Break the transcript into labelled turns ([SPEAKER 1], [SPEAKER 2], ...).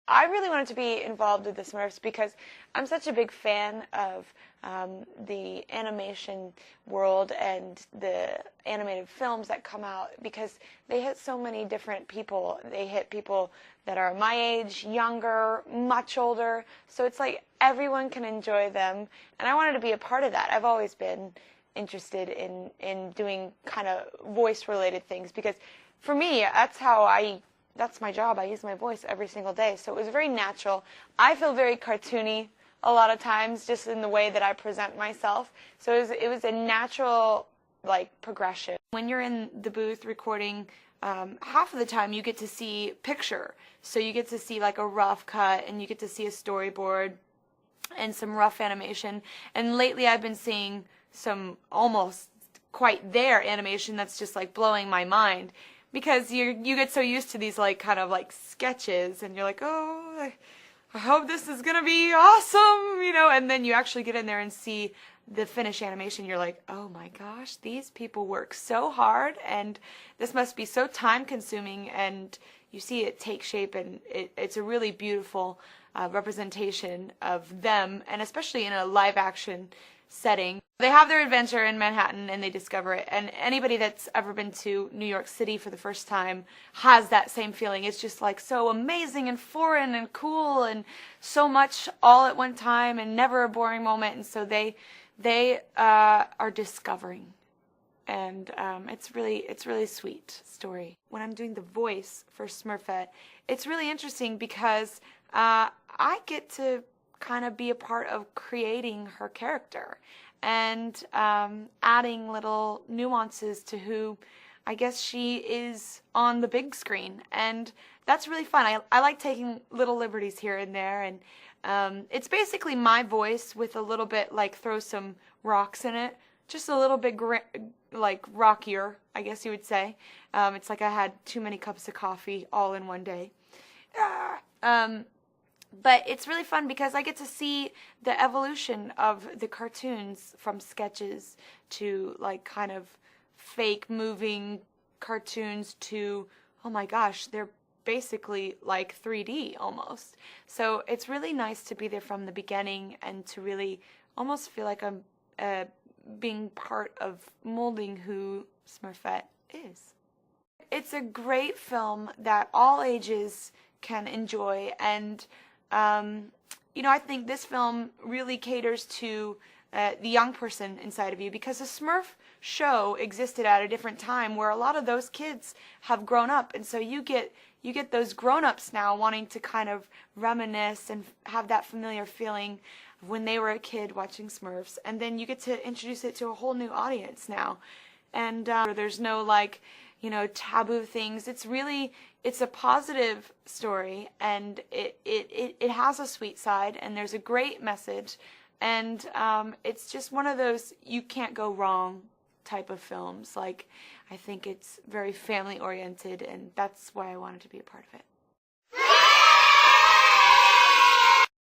[SPEAKER 1] I really wanted to be involved with the Smurfs because I'm such a big fan of the animation world and the animated films that come out, because they hit so many different people. They hit people that are my age, younger, much older. So it's like everyone can enjoy them, and I wanted to be a part of that. I've always been interested in doing kind of voice-related things, because for me, that's my job. I use my voice every single day, so it was very natural. I feel very cartoony a lot of times, just in the way that I present myself. So it was a natural, like, progression. When you're in the booth recording, half of the time you get to see picture. So you get to see like a rough cut, and you get to see a storyboard and some rough animation. And lately I've been seeing some almost quite there animation that's just like blowing my mind, because you get so used to these like kind of like sketches, and you're like, oh, I hope this is gonna be awesome, you know, and then you actually get in there and see the finished animation. You're like, oh my gosh, these people work so hard, and this must be so time consuming, and you see it take shape, and it's a really beautiful representation of them, and especially in a live action setting. They have their adventure in Manhattan, and they discover it, and anybody that's ever been to New York City for the first time has that same feeling. It's just like so amazing and foreign and cool, and so much all at one time, and never a boring moment. And so they are discovering, and it's really sweet story. When I'm doing the voice for Smurfette, it's really interesting because I get to kind of be a part of creating her character, and adding little nuances to who I guess she is on the big screen. And that's really fun. I like taking little liberties here and there, and it's basically my voice with a little bit, like, throw some rocks in it, just a little bit like rockier, I guess you would say. It's like I had too many cups of coffee all in one day. But it's really fun because I get to see the evolution of the cartoons, from sketches to like kind of fake moving cartoons to, oh my gosh, they're basically like 3D almost. So it's really nice to be there from the beginning, and to really almost feel like I'm being part of molding who Smurfette is. It's a great film that all ages can enjoy, and you know, I think this film really caters to the young person inside of you, because the Smurf show existed at a different time where a lot of those kids have grown up, and so you get those grown-ups now wanting to kind of reminisce and have that familiar feeling of when they were a kid watching Smurfs, and then you get to introduce it to a whole new audience now, and there's no, like, you know, taboo things. It's a positive story, and it has a sweet side, and there's a great message, and it's just one of those you can't go wrong type of films. Like, I think it's very family oriented, and that's why I wanted to be a part of it.